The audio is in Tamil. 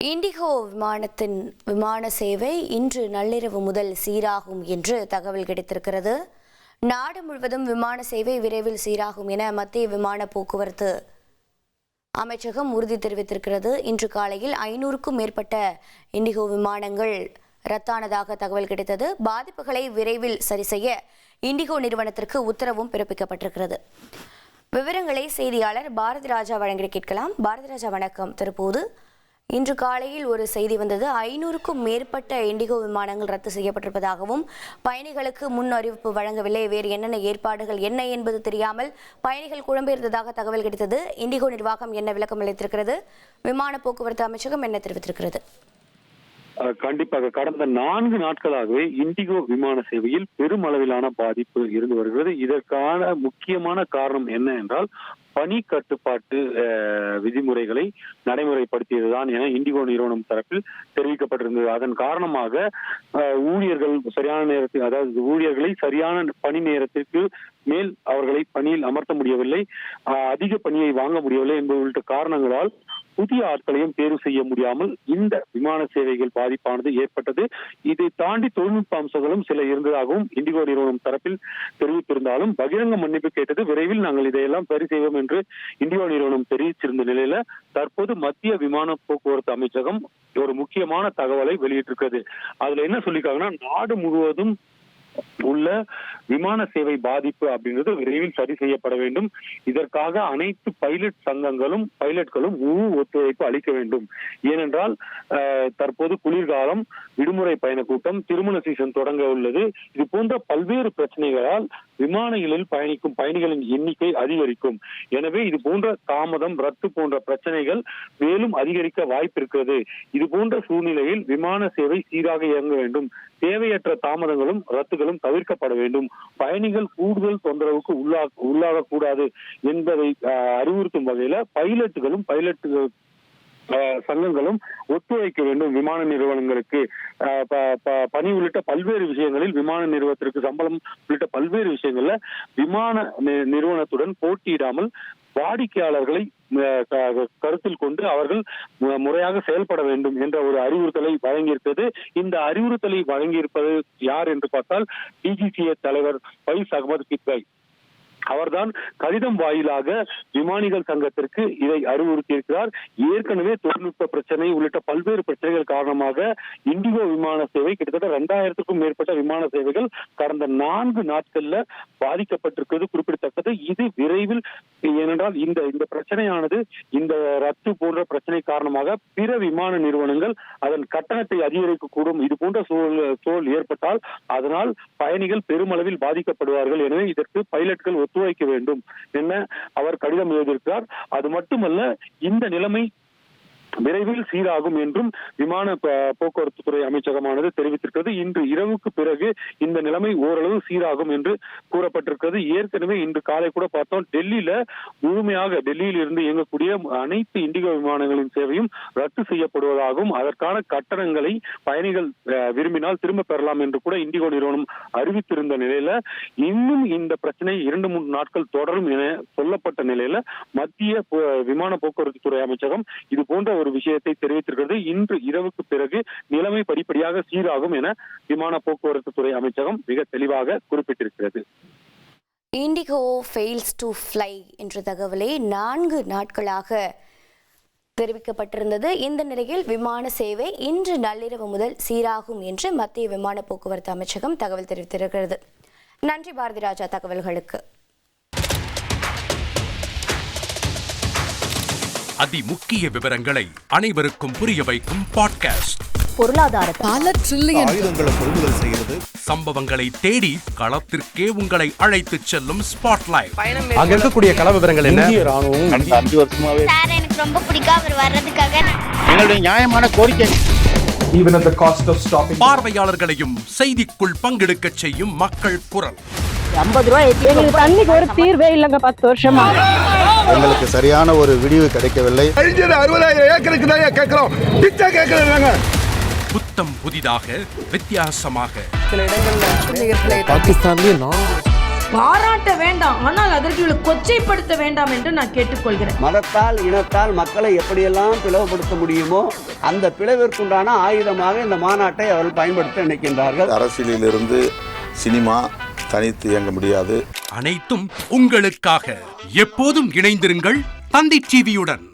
இண்டிகோ விமானத்தின் விமான சேவை இன்று நள்ளிரவு முதல் சீராகும் என்று தகவல் கிடைத்திருக்கிறது. நாடு முழுவதும் விமான சேவை விரைவில் சீராகும் என மத்திய விமான போக்குவரத்து அமைச்சகம் உறுதி தெரிவித்திருக்கிறது. இன்று காலையில் 500க்கும் மேற்பட்ட இண்டிகோ விமானங்கள் ரத்தானதாக தகவல் கிடைத்தது. பாதிப்புகளை விரைவில் சரி செய்ய இண்டிகோ நிறுவனத்திற்கு உத்தரவும் பிறப்பிக்கப்பட்டிருக்கிறது. விவரங்களை செய்தியாளர் பாரதி ராஜா வழங்கி கேட்கலாம். பாரதி ராஜா வணக்கம். தற்போது இன்று காலையில் ஒரு செய்தி வந்தது. 500க்கும் மேற்பட்ட இண்டிகோ விமானங்கள் ரத்து செய்யப்பட்டிருப்பதாகவும் பயணிகளுக்கு முன் அறிவிப்பு வழங்கவில்லை, வேறு என்னென்ன ஏற்பாடுகள் என்ன என்பது தெரியாமல் பயணிகள் குழம்பியிருந்ததாக தகவல் கிடைத்தது. இண்டிகோ நிர்வாகம் என்ன விளக்கம் அளித்திருக்கிறது? விமான போக்குவரத்து அமைச்சகம் என்ன தெரிவித்திருக்கிறது? கண்டிப்பாக கடந்த 4 நாட்களாகவே இண்டிகோ விமான சேவையில் பெரும் அளவிலான பாதிப்பு இருந்து வருகிறது. இதற்கான முக்கியமான காரணம் என்ன என்றால் பணி கட்டுப்பாட்டு விதிமுறைகளை நடைமுறைப்படுத்தியதுதான் என இண்டிகோ நிறுவனம் தரப்பில் தெரிவிக்கப்பட்டிருந்தது. அதன் காரணமாக ஊழியர்கள் சரியான நேரத்தில், அதாவது ஊழியர்களை சரியான பணி நேரத்திற்கு மேல் அவர்களை பணியில் அமர்த்த முடியவில்லை, அதிக பணியை வாங்க முடியவில்லை என்பது உள்ளிட்ட காரணங்களால் புதிய ஆட்களையும் தேர்வு செய்ய முடியாமல் இந்த விமான சேவைகள் பாதிப்பானது ஏற்பட்டது. இதை தாண்டி தொழில்நுட்ப அம்சங்களும் சில இருந்ததாகவும் இண்டிகோ நிறுவனம் தரப்பில் தெரிவித்திருந்தாலும் பகிரங்க மன்னிப்பு கேட்டது. விரைவில் நாங்கள் இதையெல்லாம் சரி செய்வோம் என்று இண்டிகோ நிறுவனம் தெரிவித்திருந்த நிலையில தற்போது மத்திய விமான போக்குவரத்து அமைச்சகம் ஒரு முக்கியமான தகவலை வெளியிட்டிருக்கிறது. அதுல என்ன சொல்லியிருக்காங்கன்னா, நாடு முழுவதும் உள்ள விமான சேவை பாதிப்பு அப்படின்றது விரைவில் சரி செய்யப்பட வேண்டும். இதற்காக அனைத்து பைலட் சங்கங்களும் பைலட்களும் முழு ஒத்துழைப்பு அளிக்க வேண்டும். ஏனென்றால் தற்போது குளிர்காலம், விடுமுறை பயண கூட்டம், திருமண சீசன் தொடங்க உள்ளது. இது போன்ற பல்வேறு பிரச்சனைகளால் விமானங்களில் பயணிக்கும் பயணிகளின் எண்ணிக்கை அதிகரிக்கும். எனவே இது போன்ற தாமதம், ரத்து போன்ற பிரச்சனைகள் மேலும் அதிகரிக்க வாய்ப்பு இருக்கிறது. இது போன்ற சூழ்நிலையில் விமான சேவை சீராக இயங்க வேண்டும். தேவையற்ற தாமதங்களும் ரத்துகளும் தவிர்க்கப்பட வேண்டும். பயணிகள் கூடுதல் தொந்தரவுக்கு உள்ளாகக்கூடாது என்பதை அறிவுறுத்தும் வகையில பைலட்டுகளும் சங்கங்களும் ஒத்துழைக்க வேண்டும். விமான நிறுவனங்களுக்கு பணி உள்ளிட்ட பல்வேறு விஷயங்களில், விமான நிறுவனத்திற்கு சம்பளம் உள்ளிட்ட பல்வேறு விஷயங்கள்ல விமான நிறுவனத்துடன் போட்டியிடாமல் வாடிக்கையாளர்களை கருத்தில் கொண்டு அவர்கள் முறையாக செயல்பட வேண்டும் என்ற ஒரு அறிவுறுத்தலை வழங்கியிருக்கிறது. இந்த அறிவுறுத்தலை வழங்கியிருப்பது யார் என்று பார்த்தால் டிஜிசிஏ தலைவர் ஃபைஸ் அகமது கித்வாய். அவர்தான் கடிதம் வாயிலாக விமானிகள் சங்கத்திற்கு இதை அறிவுறுத்தியிருக்கிறார். ஏற்கனவே தொழில்நுட்ப பிரச்சனை உள்ளிட்ட பல்வேறு பிரச்சனைகள் காரணமாக இண்டிகோ விமான சேவை கிட்டத்தட்ட 2000க்கும் மேற்பட்ட விமான சேவைகள் கடந்த 4 நாட்கள்ல பாதிக்கப்பட்டிருக்கிறது குறிப்பிடத்தக்கது. இது விரைவில், ஏனென்றால் இந்த பிரச்சனையானது, இந்த ரத்து போன்ற பிரச்சனை காரணமாக பிற விமான நிறுவனங்கள் அதன் கட்டணத்தை அதிகரிக்கக்கூடும். இது போன்ற சூழல் ஏற்பட்டால் அதனால் பயணிகள் பெருமளவில் பாதிக்கப்படுவார்கள். எனவே இதற்கு பைலட்கள் ஒத்துழைக்க வேண்டும் என அவர் கடிதம் எழுதியிருக்கிறார். அது மட்டுமல்ல, இந்த நிலைமை விரைவில் சீராகும் என்றும் விமான போக்குவரத்து துறை அமைச்சகமானது தெரிவித்திருக்கிறது. இன்று இரவுக்கு பிறகு இந்த நிலைமை ஓரளவு சீராகும் என்று கூறப்பட்டிருக்கிறது. ஏற்கனவே இன்று காலை கூட பார்த்தோம், முழுமையாக டெல்லியில் இருந்து இயங்கக்கூடிய அனைத்து இண்டிகோ விமானங்களின் சேவையும் ரத்து செய்யப்படுவதாகவும் அதற்கான கட்டணங்களை பயணிகள் விரும்பினால் திரும்ப பெறலாம் என்று கூட இண்டிகோ நிறுவனம் அறிவித்திருந்த நிலையில இன்னும் இந்த பிரச்சனை 2-3 நாட்கள் தொடரும் என சொல்லப்பட்ட நிலையில மத்திய விமான போக்குவரத்து துறை அமைச்சகம் இது போன்ற ஒரு விஷயத்தை தெரிவித்திருக்கிறது. இன்று இரவுக்கு பிறகு நிலைமை படிப்படியாக சீராகும் என விமான போக்குவரத்து துறை அமைச்சகம் மிக தெளிவாக குறிப்பிட்டிருக்கிறது. இண்டிகோ ஃபெயில்ஸ் டு ஃப்ளை என்ற தகவலை 4 நாட்களாக தெரிவிக்கப்பட்டிருந்தது. இந்த நிலையில் விமான சேவை இன்று நள்ளிரவு முதல் சீராகும் என்று மத்திய விமான போக்குவரத்து அமைச்சகம் தகவல் தெரிவித்திருக்கிறது. நன்றி பாரதி ராஜா தகவல்களுக்கு. அதிமுக்கிய விவரங்களை அனைவருக்கும் புரிய வைக்கும் பாட்காஸ்ட். பொருளாதார பல ட்ரில்லியன் ஆயுதங்களை கொள்முதல் செய்கிறது. சம்பவங்களை தேடி களத்திற்கே உங்களை அழைத்து செல்லும் ஸ்பாட்லைட். அங்க இருக்கக்கூடிய கள விவரங்கள் என்ன? இந்திய ராணுவம் 5 வருஷமாவே சார் எனக்கு ரொம்ப பிடிக்கும் அவர் வர்றதுக்காக. எங்களுடைய நியாயமான கோரிக்கை. Even at the cost of stopping. பார்வையாளர்களையும் செய்திக்குள் பங்கெடுக்க செய்யும் மக்கள் குரல். 50 ரூபாய் எங்களுக்கு தண்ணிக்கு ஒரு தீர்வே இல்லங்க. 10 வருஷமா எங்களுக்கு சரியான ஒரு விடிவு கிடைக்கவில்லை. 60,000 ஏக்கருக்கு தான் கேட்கிறோம், பிச்சை கேட்கறாங்க. புத்தம் புதிதாக, வித்தியாசமாக சில இடங்கள்ல பாகிஸ்தான்லயே பாராட்ட வேண்டாம், ஆனால் அதற்கு இவளை கொச்சைப்படுத்த வேண்டாம் என்று நான் கேட்டுக்கொள்கிறேன். மதத்தால் இனத்தால் மக்களை எப்படியெல்லாம் பிளவுபடுத்த முடியுமோ அந்த பிளவிற்குண்டான ஆயுதமாக இந்த மாநாட்டை அவர்கள் பயன்படுத்த நினைக்கின்றார்கள். அரசியலிலிருந்து சினிமா தனித்து இயங்க முடியாது. அனைத்தும் உங்களுக்காக. எப்போதும் இணைந்திருங்கள் தந்தி டிவியுடன்.